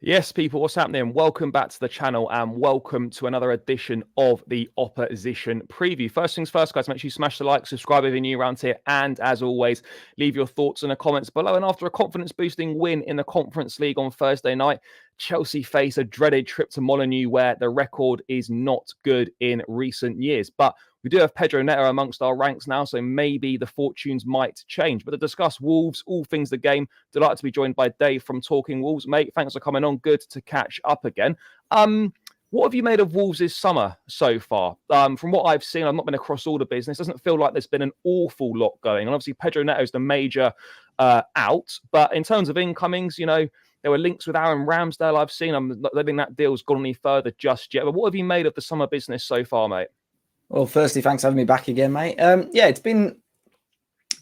Yes, people, what's happening? Welcome back to the channel and welcome to another edition of the Opposition Preview. First things first, guys, make sure you smash the like, subscribe if you're new around here, and as always, leave your thoughts in the comments below. And after a confidence-boosting win in the Conference League on Thursday night, Chelsea face a dreaded trip to Molineux where the record is not good in recent years. But we do have Pedro Neto amongst our ranks now, so maybe the fortunes might change. But to discuss Wolves, all things the game, delighted to be joined by Dave from Talking Wolves. Mate, thanks for coming on. Good to catch up again. What have you made of Wolves' summer so far? From what I've seen, I've not been across all the business. It doesn't feel like there's been an awful lot going. And obviously, Pedro Neto's the major out. But in terms of incomings, you know, there were links with Aaron Ramsdale I've seen. I don't think that deal's gone any further just yet. But what have you made of the summer business so far, mate? Well, firstly, thanks for having me back again, mate. Yeah, it's been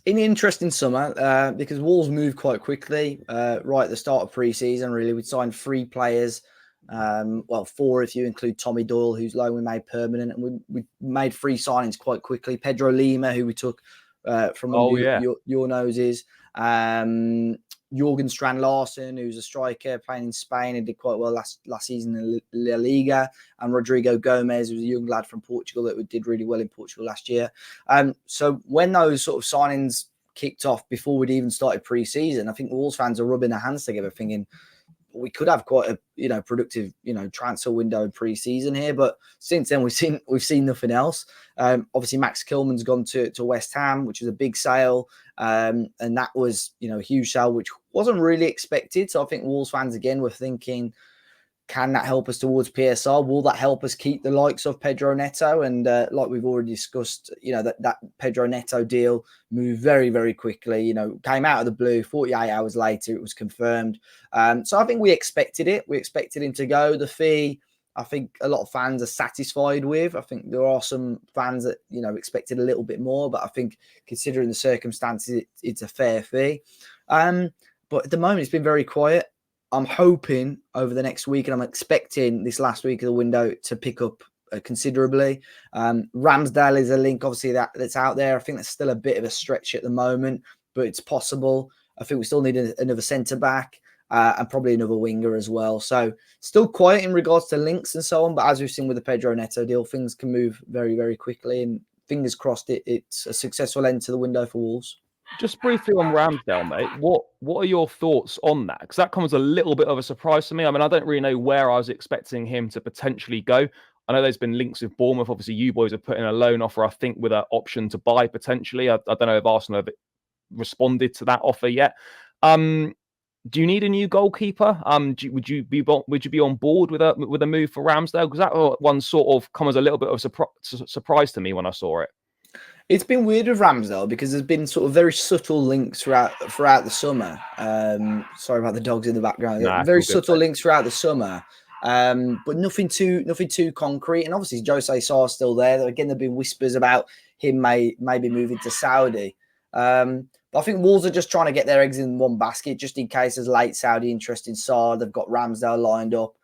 an interesting summer because Wolves moved quite quickly right at the start of pre-season, really. We signed 3 players, well, 4 if you include Tommy Doyle, whose loan we made permanent. And we made 3 signings quite quickly. Pedro Lima, who we took from your noses. Jorgen Strand Larsen, who's a striker playing in Spain and did quite well last season in La Liga, and Rodrigo Gomez, who's a young lad from Portugal that did really well in Portugal last year. So when those sort of signings kicked off before we'd even started pre-season, I think Wolves fans are rubbing their hands together thinking we could have quite a productive transfer window pre-season here. But since then we've seen nothing else. Obviously Max Kilman's gone to West Ham, which is a big sale, and that was a huge sale which wasn't really expected. So I think Wolves fans again were thinking, can that help us towards PSR? Will that help us keep the likes of Pedro Neto? And like we've already discussed, that Pedro Neto deal moved very, very quickly. Came out of the blue. 48 hours later, it was confirmed. So I think we expected it. We expected him to go. The fee, I think a lot of fans are satisfied with. I think there are some fans that expected a little bit more, but I think considering the circumstances, it's a fair fee. But at the moment, it's been very quiet. I'm hoping over the next week, and I'm expecting this last week of the window to pick up considerably. Ramsdale is a link, obviously, that's out there. I think that's still a bit of a stretch at the moment, but it's possible. I think we still need another centre-back and probably another winger as well. So still quiet in regards to links and so on, but as we've seen with the Pedro Neto deal, things can move very, very quickly, and fingers crossed it's a successful end to the window for Wolves. Just briefly on Ramsdale, mate, what are your thoughts on that? Because that comes a little bit of a surprise to me. I mean, I don't really know where I was expecting him to potentially go. I know there's been links with Bournemouth. Obviously, you boys have put in a loan offer, I think, with an option to buy potentially. I don't know if Arsenal have responded to that offer yet. Do you need a new goalkeeper? Would you be on board with a move for Ramsdale? Because that one sort of comes as a little bit of a surprise to me when I saw it. It's been weird with Ramsdale because there's been sort of very subtle links throughout the summer. Sorry about the dogs in the background. Nah, very subtle links throughout the summer, but nothing too concrete. And obviously, Jose Sarr's still there. Again, there've been whispers about him maybe moving to Saudi. But I think Wolves are just trying to get their eggs in one basket, just in case there's late Saudi interest in Sarr. They've got Ramsdale lined up.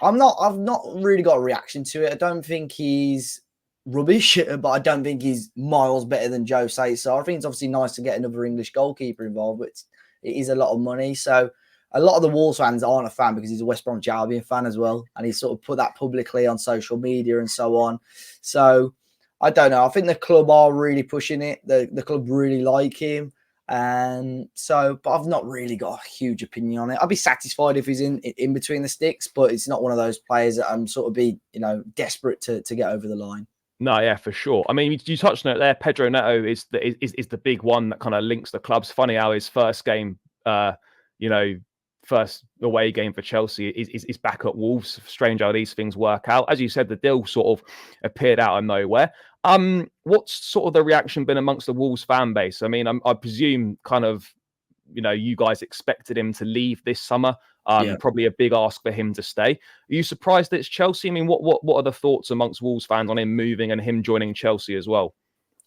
I've not really got a reaction to it. I don't think he's rubbish, but I don't think he's miles better than Jose Sarr. I think it's obviously nice to get another English goalkeeper involved, but it is a lot of money. So a lot of the Wolves fans aren't a fan because he's a West Bromwich Albion fan as well, and he's sort of put that publicly on social media and so on. So I don't know. I think the club are really pushing it. The club really like him. But I've not really got a huge opinion on it. I'd be satisfied if he's in between the sticks, but it's not one of those players that I'm sort of desperate to get over the line. No, yeah, for sure. I mean, you touched on it there. Pedro Neto is the big one that kind of links the clubs. Funny how his first game, first away game for Chelsea is back at Wolves. Strange how these things work out. As you said, the deal sort of appeared out of nowhere. What's sort of the reaction been amongst the Wolves fan base? I mean, I presume kind of, you guys expected him to leave this summer. Probably a big ask for him to stay. Are you surprised that it's Chelsea? I mean, what are the thoughts amongst Wolves fans on him moving and him joining Chelsea as well?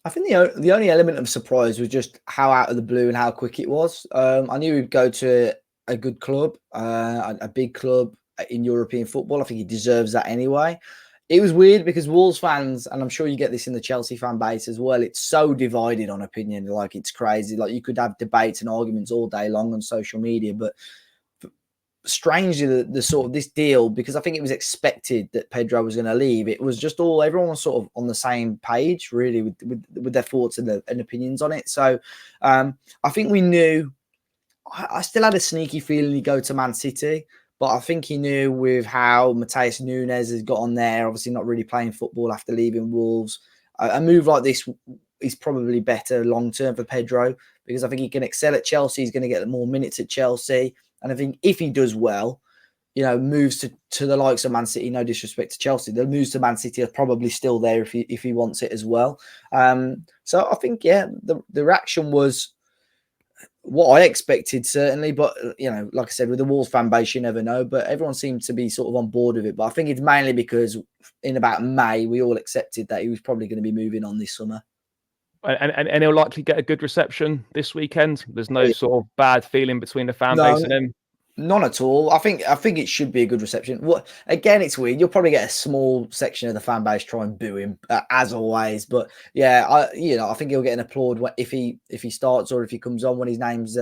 I think the only element of surprise was just how out of the blue and how quick it was. I knew he'd go to a good club, a big club in European football. I think he deserves that anyway. It was weird because Wolves fans, and I'm sure you get this in the Chelsea fan base as well, it's so divided on opinion. Like, it's crazy. Like, you could have debates and arguments all day long on social media, but strangely the sort of this deal, because I think it was expected that Pedro was going to leave. It was just everyone was sort of on the same page, really, with their thoughts and opinions on it. So I think we knew. I still had a sneaky feeling he'd go to Man City, but I think he knew with how Mateus Nunes has got on there, obviously not really playing football after leaving Wolves. A move like this is probably better long term for Pedro, because I think he can excel at Chelsea. He's going to get more minutes at Chelsea. And I think if he does well, moves to the likes of Man City, no disrespect to Chelsea, the moves to Man City are probably still there if he wants it as well. So I think, the reaction was what I expected, certainly. But, like I said, with the Wolves fan base, you never know. But everyone seemed to be sort of on board with it. But I think it's mainly because in about May, we all accepted that he was probably going to be moving on this summer. And he'll likely get a good reception this weekend. There's no sort of bad feeling between the fan base and him. None at all. I think it should be a good reception. What again? It's weird. You'll probably get a small section of the fan base try and boo him as always. But yeah, I think he'll get an applaud if he starts or if he comes on when his name's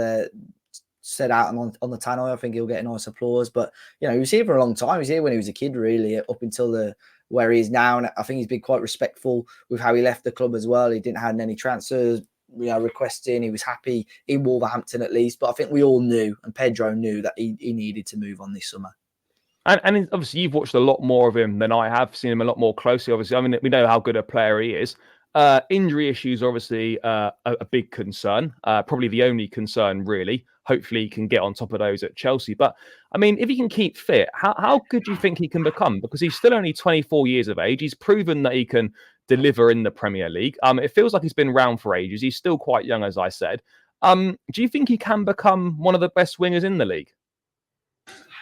set out on the tannoy. I think he'll get a nice applause. But he was here for a long time. He was here when he was a kid, really, up until where he is now. And I think he's been quite respectful with how he left the club as well. He didn't have any transfers requesting. He was happy in Wolverhampton at least. But I think we all knew, and Pedro knew, that he needed to move on this summer. And obviously you've watched a lot more of him than I have, seen him a lot more closely. Obviously, I mean, we know how good a player he is. Injury issues are obviously a big concern, probably the only concern, really. Hopefully he can get on top of those at Chelsea. But, I mean, if he can keep fit, how good do you think he can become? Because he's still only 24 years of age. He's proven that he can deliver in the Premier League. It feels like he's been around for ages. He's still quite young, as I said. Do you think he can become one of the best wingers in the league?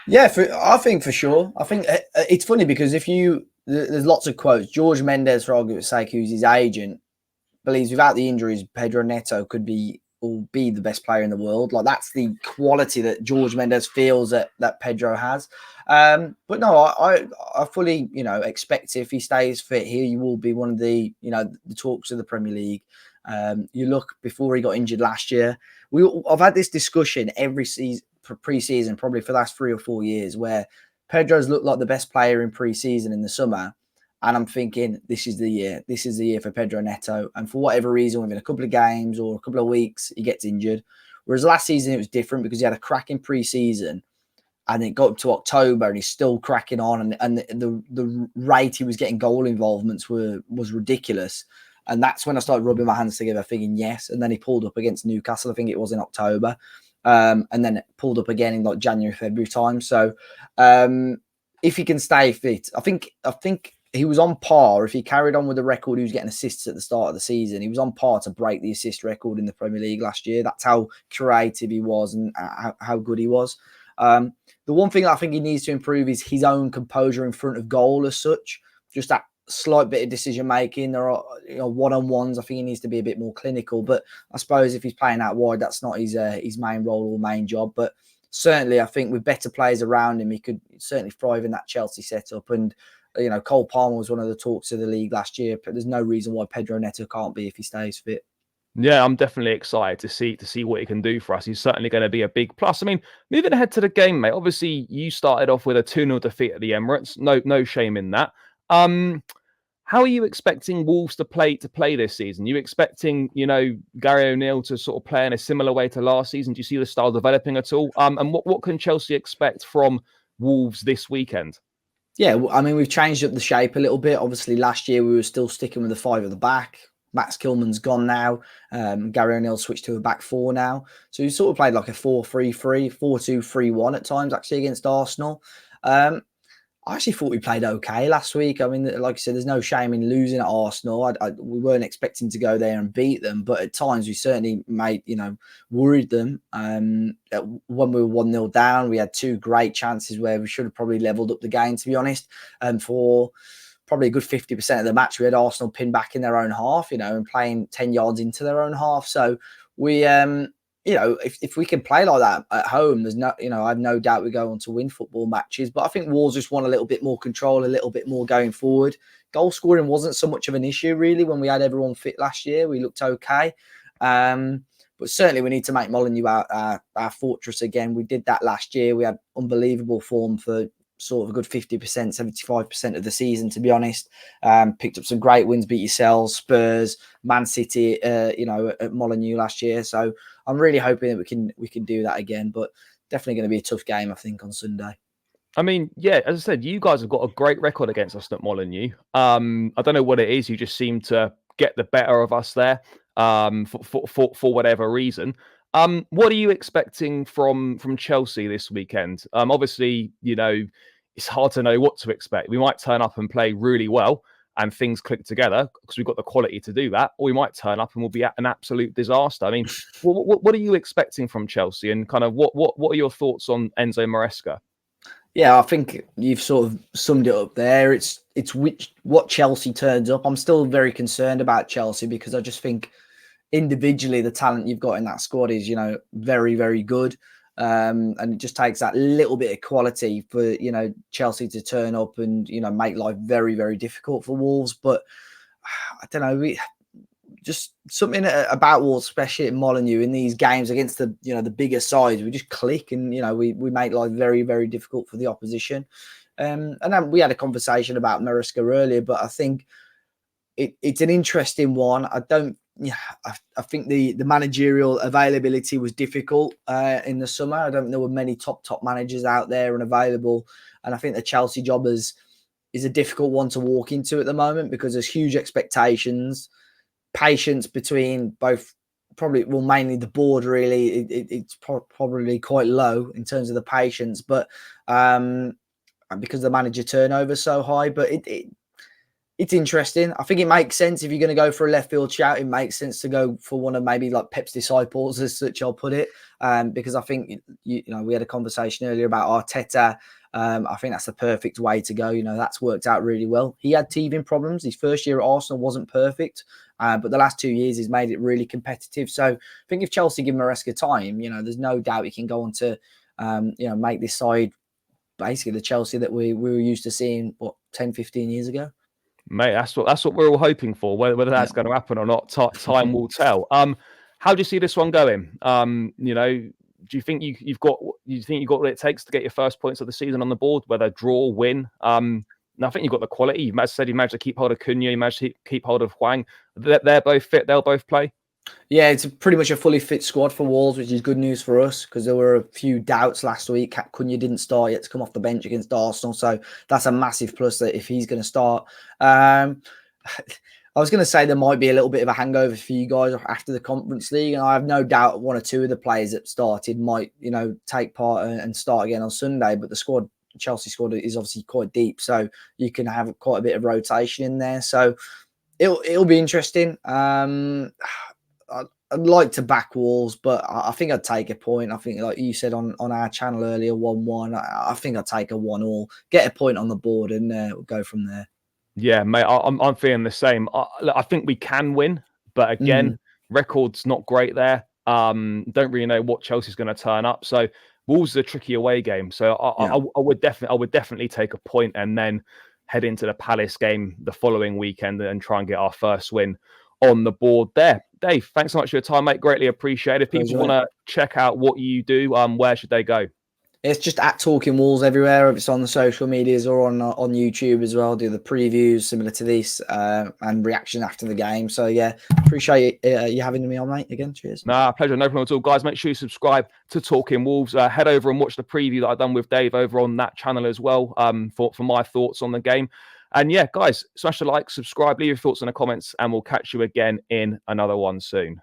Yeah, I think for sure. I think it's funny because there's lots of quotes. George Mendes, for argument's sake, who's his agent, believes without the injuries, Pedro Neto could be the best player in the world. Like, that's the quality that George Mendes feels that Pedro has. But no, I fully, expect if he stays fit here, he will be one of the talks of the Premier League. You look before he got injured last year. I've had this discussion every season, pre-season, probably for the last 3 or 4 years, where Pedro's looked like the best player in pre-season in the summer. And I'm thinking, this is the year. This is the year for Pedro Neto. And for whatever reason, within a couple of games or a couple of weeks, he gets injured. Whereas last season, it was different because he had a cracking pre-season and it got up to October and he's still cracking on. And the rate he was getting goal involvements was ridiculous. And that's when I started rubbing my hands together, thinking, yes. And then he pulled up against Newcastle. I think it was in October. And then it pulled up again in like January, February time. So if he can stay fit, I think he was on par. If he carried on with the record, he was getting assists at the start of the season. He was on par to break the assist record in the Premier League last year. That's how creative he was and how good he was. The one thing I think he needs to improve is his own composure in front of goal as such. Just that slight bit of decision making. There are one-on-ones. I think he needs to be a bit more clinical. But I suppose if he's playing out wide, that's not his main role or main job. But certainly, I think with better players around him, he could certainly thrive in that Chelsea setup. And Cole Palmer was one of the talks of the league last year. But there's no reason why Pedro Neto can't be if he stays fit. Yeah, I'm definitely excited to see what he can do for us. He's certainly going to be a big plus. I mean, moving ahead to the game, mate. Obviously, you started off with a 2-0 defeat at the Emirates. No shame in that. How are you expecting Wolves to play this season? You expecting, Gary O'Neill to sort of play in a similar way to last season? Do you see the style developing at all? And what can Chelsea expect from Wolves this weekend? Yeah, I mean, we've changed up the shape a little bit. Obviously, last year we were still sticking with the 5 at the back. Max Kilman's gone now. Gary O'Neill switched to a back 4 now. So he sort of played like a 4-3-3, 4-2-3-1 at times, actually, against Arsenal. I actually thought we played okay last week. I mean, like I said, there's no shame in losing at Arsenal. We weren't expecting to go there and beat them, but at times we certainly worried them. When we were 1-0 down, we had 2 great chances where we should have probably levelled up the game, to be honest. And for probably a good 50% of the match, we had Arsenal pinned back in their own half, and playing 10 yards into their own half. So we, if we can play like that at home, there's no, I have no doubt we go on to win football matches. But I think Wolves just want a little bit more control, a little bit more going forward. Goal scoring wasn't so much of an issue, really, when we had everyone fit last year. We looked okay. But certainly we need to make Molineux our fortress again. We did that last year. We had unbelievable form for sort of a good 50%, 75% of the season, to be honest. Picked up some great wins, beat yourselves, Spurs, Man City, at Molineux last year. So I'm really hoping that we can do that again. But definitely going to be a tough game, I think, on Sunday. I mean, yeah, as I said, you guys have got a great record against us at Molineux. I don't know what it is. You just seem to get the better of us there for whatever reason. What are you expecting from Chelsea this weekend? Obviously, it's hard to know what to expect. We might turn up and play really well and things click together because we've got the quality to do that, or we might turn up and we'll be an absolute disaster. I mean, what are you expecting from Chelsea, and kind of what are your thoughts on Enzo Maresca? Yeah, I think you've sort of summed it up there. It's what Chelsea turns up. I'm still very concerned about Chelsea because I just think individually the talent you've got in that squad is, very, very good. And it just takes that little bit of quality for, Chelsea to turn up and, make life very, very difficult for Wolves. But I don't know, just something about Wolves, especially at Molineux, in these games against the bigger sides, we just click and we make life very, very difficult for the opposition. And then we had a conversation about Maresca earlier, but I think it's an interesting one. I think the managerial availability was difficult in the summer. I don't think there were many top managers out there and available, and I think the Chelsea job is a difficult one to walk into at the moment because there's huge expectations. Patience between both, mainly the board, really. It's probably quite low in terms of the patience, but because the manager turnover is so high. But it's interesting. I think it makes sense if you're going to go for a left field shout. It makes sense to go for one of maybe like Pep's disciples, as such I'll put it, because I think we had a conversation earlier about Arteta. I think that's the perfect way to go. That's worked out really well. He had teething problems. His first year at Arsenal wasn't perfect, but the last 2 years he's made it really competitive. So I think if Chelsea give Maresca time, there's no doubt he can go on to, make this side basically the Chelsea that we were used to seeing 10, 15 years ago. Mate, that's what we're all hoping for. Whether that's going to happen or not, time will tell. How do you see this one going? Do you think you've got what it takes to get your first points of the season on the board, whether draw, win? I think you've got the quality. You managed to keep hold of Cunha, you managed to keep hold of Hwang. They're both fit. They'll both play. Yeah, it's pretty much a fully fit squad for Wolves, which is good news for us because there were a few doubts last week. Cunha didn't start yet to come off the bench against Arsenal, so that's a massive plus that if he's going to start. I was going to say there might be a little bit of a hangover for you guys after the Conference League, and I have no doubt one or two of the players that started might, take part and start again on Sunday. But the Chelsea squad is obviously quite deep, so you can have quite a bit of rotation in there. So it'll be interesting. I'd like to back Wolves, but I think I'd take a point. I think, like you said on our channel earlier, 1-1. I think I'd take a 1-1, get a point on the board, and we'll go from there. Yeah, mate, I'm feeling the same. I think we can win, but again, record's not great there. Don't really know what Chelsea's going to turn up. So Wolves is a tricky away game. So I would definitely take a point and then head into the Palace game the following weekend and try and get our first win on the board there. Dave, thanks so much for your time, mate. Greatly appreciated. If people want to check out what you do, where should they go? It's just at Talking Wolves everywhere. If it's on the social medias or on YouTube as well, do the previews similar to this and reaction after the game. So yeah, appreciate you having me on, mate. Again, cheers. Nah, pleasure. No problem at all, guys. Make sure you subscribe to Talking Wolves. Head over and watch the preview that I've done with Dave over on that channel as well. For my thoughts on the game. And yeah, guys, smash the like, subscribe, leave your thoughts in the comments, and we'll catch you again in another one soon.